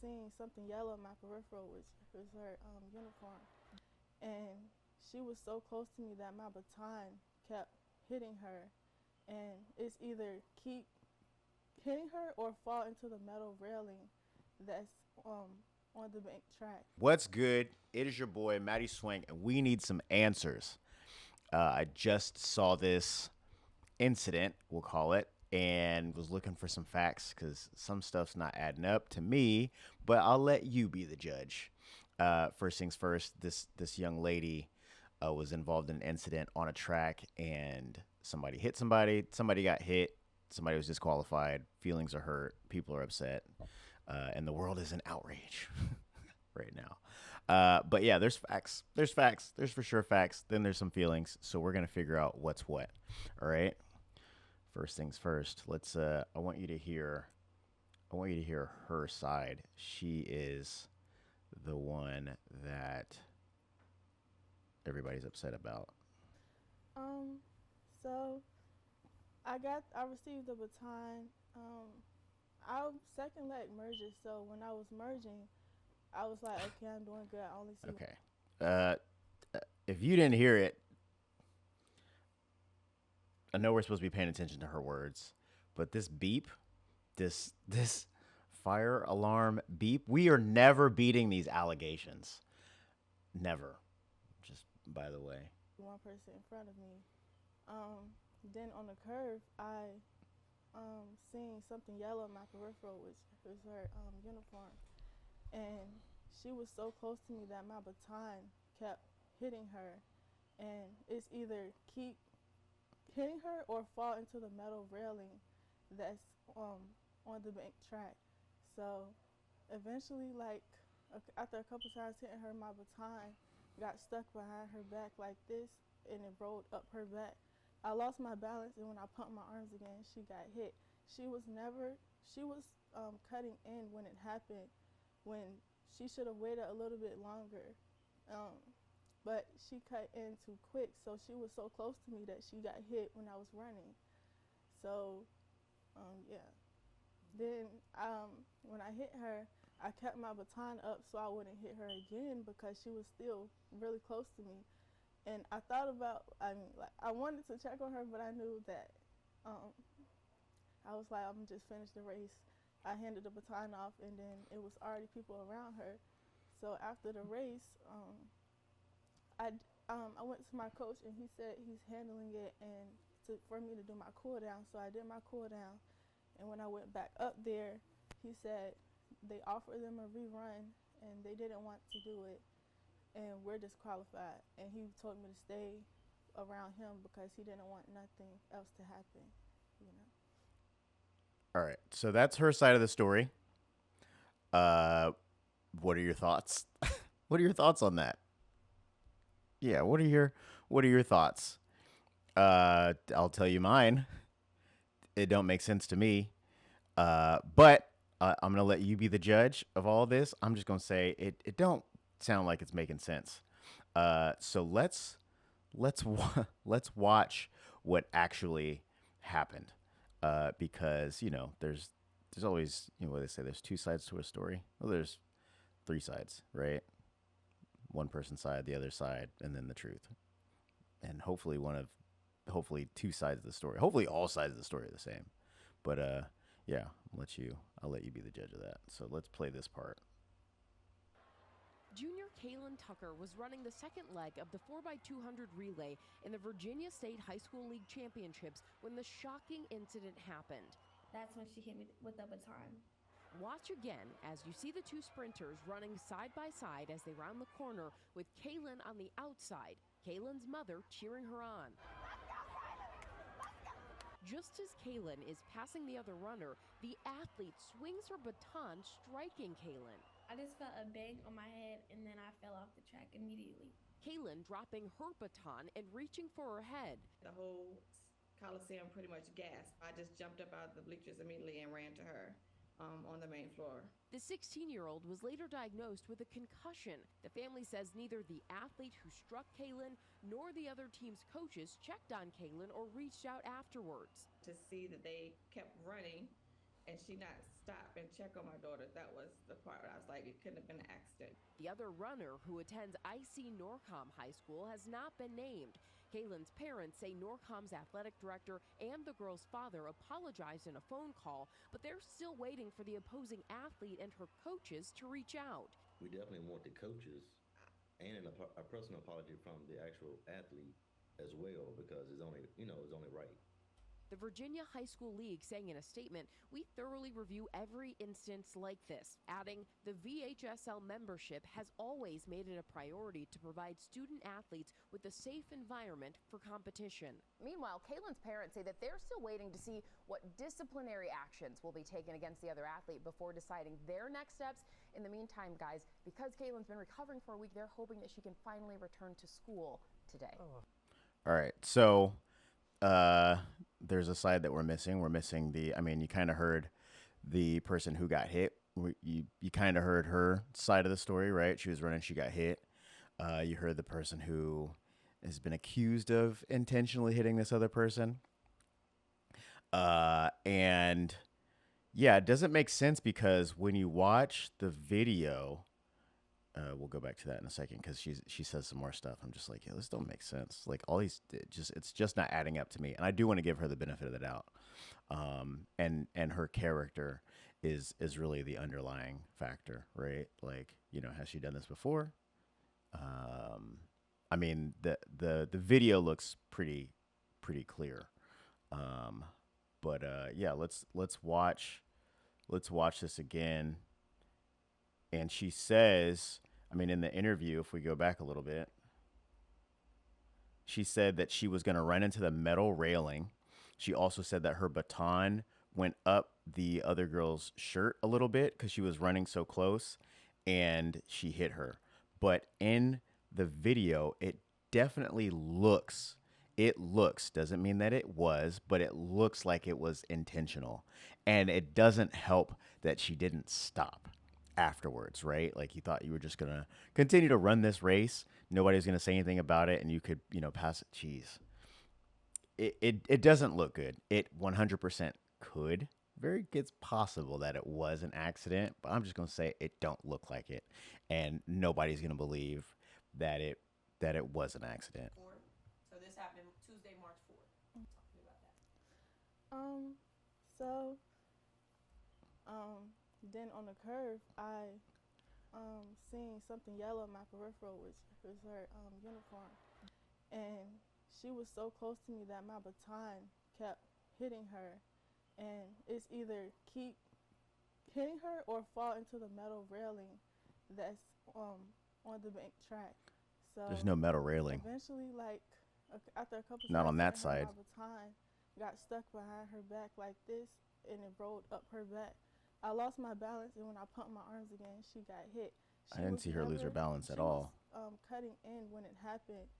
seen something yellow in my peripheral, which was her uniform. And she was so close to me that my baton kept hitting her. And it's either keep hitting her or fall into the metal railing that's on the bank track. What's good? It is your boy, Matty Swank, and we need some answers. I just saw this incident, we'll call it, and was looking for some facts because some stuff's not adding up to me, but I'll let you be the judge. First things first, this young lady was involved in an incident on a track, and somebody hit somebody. Somebody got hit. Somebody was disqualified. Feelings are hurt. People are upset, and the world is in outrage right now. But yeah, there's facts. There's facts. There's for sure facts. Then there's some feelings. So we're gonna figure out what's what. All right. First things first. Let's. I want you to hear. I want you to hear her side. She is the one that everybody's upset about. So I received the baton. I second leg merges, so when I was merging, I was like, okay, I'm doing good. I only see. Okay. Uh, if you didn't hear it, I know we're supposed to be paying attention to her words, but this beep, this fire alarm beep, we are never beating these allegations. Never. Just by the way. One person in front of me. Then on the curve, I seen something yellow in my peripheral, which was her uniform. And she was so close to me that my baton kept hitting her. And it's either keep hitting her or fall into the metal railing that's on the bank track. So eventually, like after a couple times hitting her, my baton got stuck behind her back like this, and it rolled up her back. I lost my balance, and when I pumped my arms again, she got hit. She was cutting in when it happened, when she should have waited a little bit longer. But she cut in too quick, so she was so close to me that she got hit when I was running. So, yeah. Then when I hit her, I kept my baton up so I wouldn't hit her again because she was still really close to me. And I thought about, I wanted to check on her, but I knew that I was like, I'm just finish the race. I handed the baton off, and then it was already people around her. So after the race, I went to my coach, and he said he's handling it and for me to do my cool down. So I did my cool down, and when I went back up there, he said they offered them a rerun, and they didn't want to do it, and we're disqualified. And he told me to stay around him because he didn't want nothing else to happen, you know. All right. So that's her side of the story. What are your thoughts? What are your thoughts on that? Yeah, what are your thoughts? I'll tell you mine. It don't make sense to me. But I'm gonna let you be the judge of all this. I'm just gonna say it don't sound like it's making sense. So let's watch what actually happened. Because there's always what they say. There's two sides to a story. Well, there's three sides, right? One person's side, the other side, and then the truth. And hopefully two sides of the story. Hopefully all sides of the story are the same. But yeah, I'll let you be the judge of that. So let's play this part. Junior Kaylin Tucker was running the second leg of the 4x200 relay in the Virginia State High School League Championships when the shocking incident happened. That's when she hit me with the baton. Watch again as you see the two sprinters running side by side as they round the corner with Kaylin on the outside, Kaylin's mother cheering her on. Just as Kaylin is passing the other runner, the athlete swings her baton, striking Kaylin. I just felt a bang on my head, and then I fell off the track immediately. Kaylin dropping her baton and reaching for her head. The whole Coliseum pretty much gasped. I just jumped up out of the bleachers immediately and ran to her on the main floor. The 16-year-old was later diagnosed with a concussion. The family says neither the athlete who struck Kaylin nor the other team's coaches checked on Kaylin or reached out afterwards. To see that they kept running and she not stop and check on my daughter. That was the part where I was like, it couldn't have been an accident. The other runner, who attends IC Norcom High School, has not been named. Kaylin's parents say Norcom's athletic director and the girl's father apologized in a phone call, but they're still waiting for the opposing athlete and her coaches to reach out. We definitely want the coaches and a personal apology from the actual athlete as well, because it's only, it's only right. The Virginia High School League saying in a statement, "We thoroughly review every instance like this," adding, "The VHSL membership has always made it a priority to provide student athletes with a safe environment for competition." Meanwhile, Kaylin's parents say that they're still waiting to see what disciplinary actions will be taken against the other athlete before deciding their next steps. In the meantime, guys, because Kaylin's been recovering for a week, they're hoping that she can finally return to school today. All right, so there's a side that we're missing. We're missing you kind of heard the person who got hit. You kind of heard her side of the story, right? She was running, she got hit. You heard the person who has been accused of intentionally hitting this other person. And yeah, it doesn't make sense because when you watch the video, we'll go back to that in a second because she says some more stuff. I'm just like, yeah, this don't make sense. Like all these, it's just not adding up to me. And I do want to give her the benefit of the doubt. And her character is really the underlying factor, right? Like, has she done this before? I mean, the video looks pretty clear. But yeah, let's watch this again. And she says, in the interview, if we go back a little bit, she said that she was going to run into the metal railing. She also said that her baton went up the other girl's shirt a little bit because she was running so close and she hit her. But in the video, it definitely looks, doesn't mean that it was, but it looks like it was intentional. And it doesn't help that she didn't stop afterwards, right? Like you thought you were just gonna continue to run this race, nobody's gonna say anything about it, and you could pass it. Jeez, it doesn't look good. It 100% could, it's possible that it was an accident, but I'm just gonna say it don't look like it, and nobody's gonna believe that it was an accident. So this happened Tuesday, March 4th. Talk to me about that. So then on the curve, I seen something yellow in my peripheral, which was her uniform. And she was so close to me that my baton kept hitting her. And it's either keep hitting her or fall into the metal railing that's on the bank track. So There's no metal railing. eventually, after a couple Not times, on that side. my baton got stuck behind her back like this, and it rolled up her back. I lost my balance, and when I pumped my arms again, she got hit. I didn't see her lose her balance at all. She was cutting in when it happened,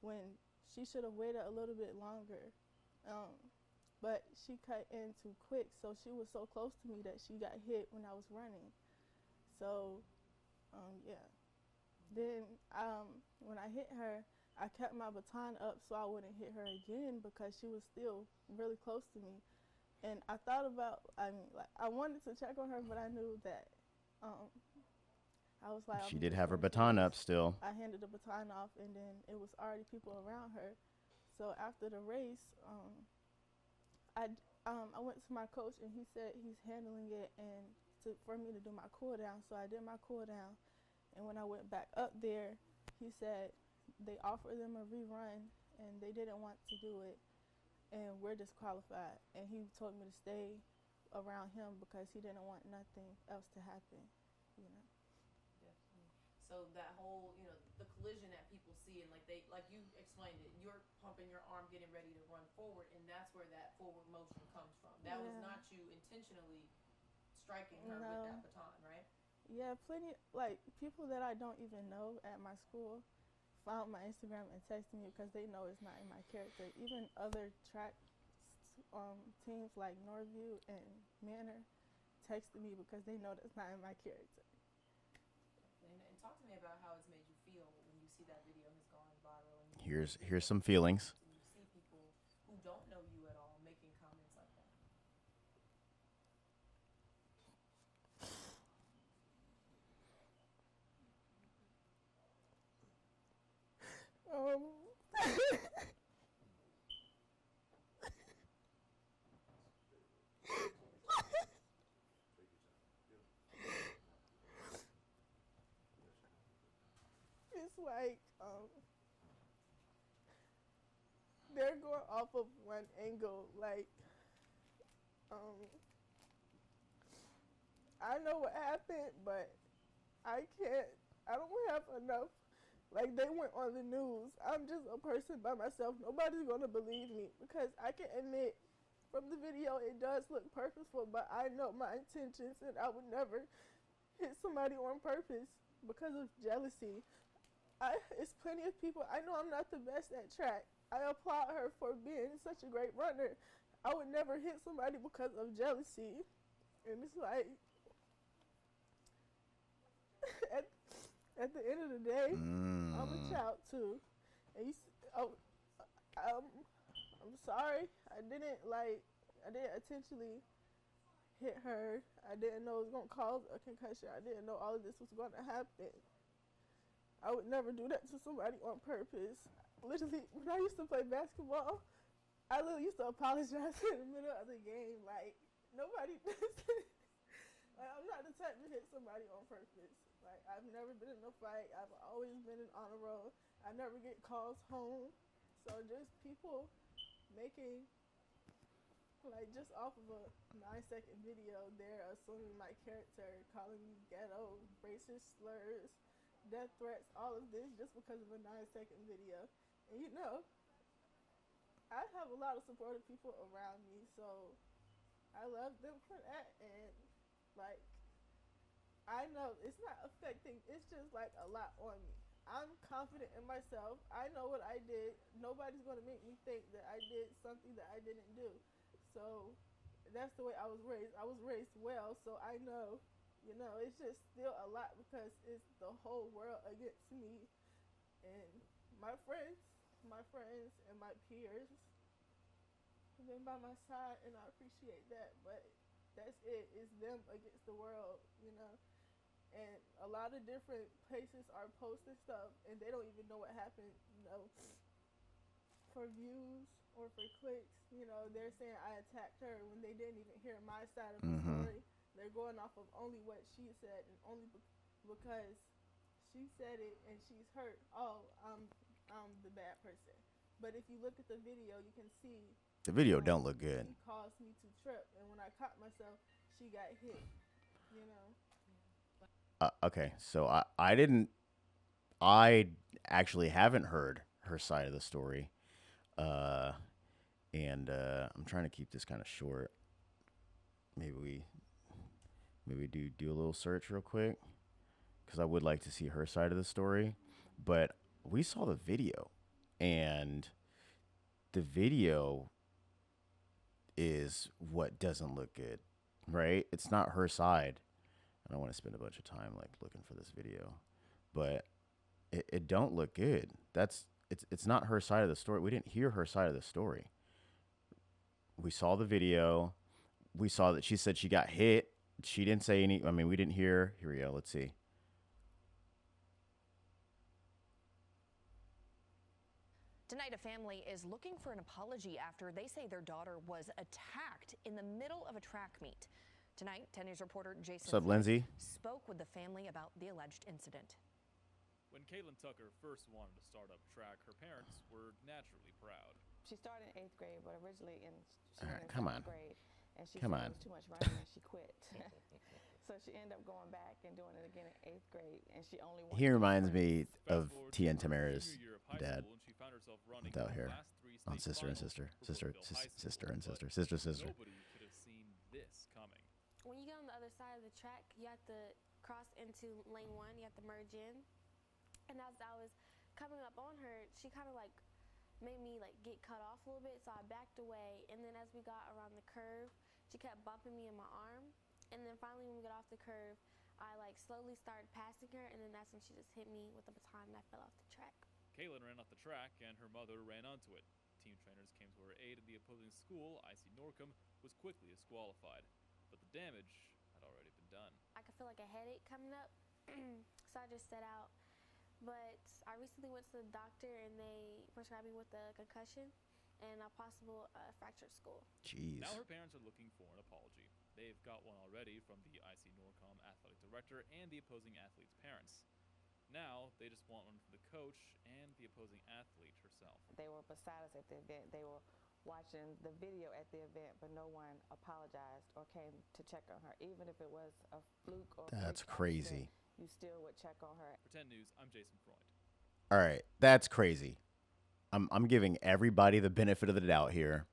when she should have waited a little bit longer. But she cut in too quick, so she was so close to me that she got hit when I was running. So, yeah. Then when I hit her, I kept my baton up so I wouldn't hit her again because she was still really close to me. And I thought about, I wanted to check on her, but I knew that I was like, She did have her baton up still. I handed the baton off, and then it was already people around her. So after the race, I went to my coach, and he said he's handling it and for me to do my cool down. So I did my cool down, and when I went back up there, he said they offered them a rerun, and they didn't want to do it, and we're disqualified. And he told me to stay around him because he didn't want nothing else to happen, Definitely. So that whole, the collision that people see, and like you explained it, you're pumping your arm, getting ready to run forward, and that's where that forward motion comes from. That was not you intentionally striking her with that baton, right? Yeah, plenty, people that I don't even know at my school found my Instagram and texted me because they know it's not in my character. Even other track teams like Norview and Manor texted me because they know that's not in my character. And talk to me about how it's made you feel when you see that video has gone viral. And Here's some feelings. And you see people who don't know you at all making comments like that. Um, it's like they're going off of one angle. Like um, I know what happened, but I can't. I don't have enough. Like they went on the news. I'm just a person by myself. Nobody's gonna believe me because I can admit from the video it does look purposeful, but I know my intentions and I would never hit somebody on purpose because of jealousy. It's plenty of people. I know I'm not the best at track. I applaud her for being such a great runner. I would never hit somebody because of jealousy. And it's like, at, at the end of the day, I'm a child too. And I'm sorry. I didn't intentionally hit her. I didn't know it was going to cause a concussion. I didn't know all of this was going to happen. I would never do that to somebody on purpose. Literally, when I used to play basketball, I literally used to apologize in the middle of the game. Like, nobody does it. Like, I'm not the type to hit somebody on purpose. Like, I've never been in a fight. I've always been in honor roll. I never get calls home. So just people making, like, just off of a 9-second video, they're assuming my character, calling me ghetto, racist slurs, death threats, all of this just because of a 9-second video. And I have a lot of supportive people around me, so I love them for that. And like, I know it's not affecting, it's just like a lot on me. I'm confident in myself. I know what I did. Nobody's going to make me think that I did something that I didn't do. So that's the way I was raised. I was raised well, so I know, it's just still a lot because it's the whole world against me. And my friends and my peers have been by my side, and I appreciate that. But that's it. It's them against the world. And a lot of different places are posting stuff, and they don't even know what happened, for views or for clicks. They're saying I attacked her when they didn't even hear my side of the story. They're going off of only what she said, and only because she said it and she's hurt. Oh, I'm the bad person. But if you look at the video, you can see The video don't look good. she caused me to trip, and when I caught myself, she got hit. You know. Okay, so I actually haven't heard her side of the story, and I'm trying to keep this kind of short. Maybe we do a little search real quick, because I would like to see her side of the story. But we saw the video, and the video is what doesn't look good, right? It's not her side. I don't want to spend a bunch of time like looking for this video, but it don't look good. It's not her side of the story. We didn't hear her side of the story. We saw the video. We saw that she said she got hit. She didn't say any. I mean, we didn't hear. Here we go. Let's see. Tonight, a family is looking for an apology after they say their daughter was attacked in the middle of a track meet. Tonight, 10 News reporter Jason What's up, Lindsay? spoke with the family about the alleged incident. When Kaylin Tucker first wanted to start up track, her parents were naturally proud. She started in 8th grade, but originally in Come on. grade, and she Come said on. it was too much running, and she quit. So she ended up going back and doing it again in 8th grade, and she only wanted He to reminds do me of Fast forward T and to her Tamara's junior year of high dad. school, and she found herself running Without in the hair. last three On state sister and finals sister. for Sister, Brookville High School, sister and but sister. Nobody could have seen this coming. When you get on the other side of the track, you have to cross into lane 1. You have to merge in. And as I was coming up on her, she kind of like made me like get cut off a little bit, so I backed away. And then as we got around the curve, she kept bumping me in my arm. And then finally, when we got off the curve, I like slowly started passing her, and then that's when she just hit me with a baton, and I fell off the track. Kaylin ran off the track, and her mother ran onto it. Team trainers came to her aid, and the opposing school, IC Norcom, was quickly disqualified. But the damage had already been done. I could feel like a headache coming up, so I just set out But I recently went to the doctor and they prescribed me with a concussion and a possible fractured skull. Jeez. Now her parents are looking for an apology. They've got one already from the IC Norcom athletic director and the opposing athlete's parents. Now they just want one from the coach and the opposing athlete herself. They were beside us at the event. They were watching the video at the event, but no one apologized or came to check on her. Even if it was a fluke or That's freak crazy. accident, you still would check on her. For 10 News, I'm Jason Freund. All right, that's crazy. I'm giving everybody the benefit of the doubt here.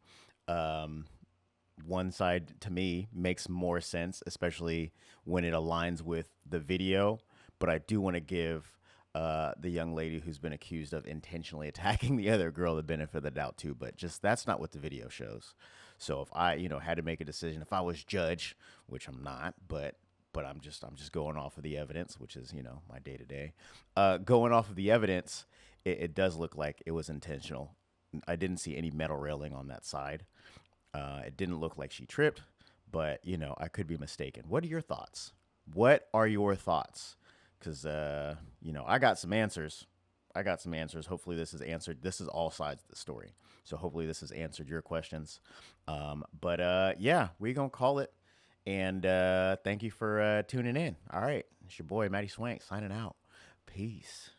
One side to me makes more sense, especially when it aligns with the video. But I do want to give the young lady who's been accused of intentionally attacking the other girl the benefit of the doubt too. But just that's not what the video shows. So if I, had to make a decision, if I was judge, which I'm not, but I'm just going off of the evidence, which is my day to day. Going off of the evidence, it does look like it was intentional. I didn't see any metal railing on that side. It didn't look like she tripped, but I could be mistaken. What are your thoughts? Because I got some answers. Hopefully this is answered. This is all sides of the story. So hopefully this has answered your questions. Yeah, we're going to call it. And thank you for tuning in. All right. It's your boy, Matty Swank, signing out. Peace.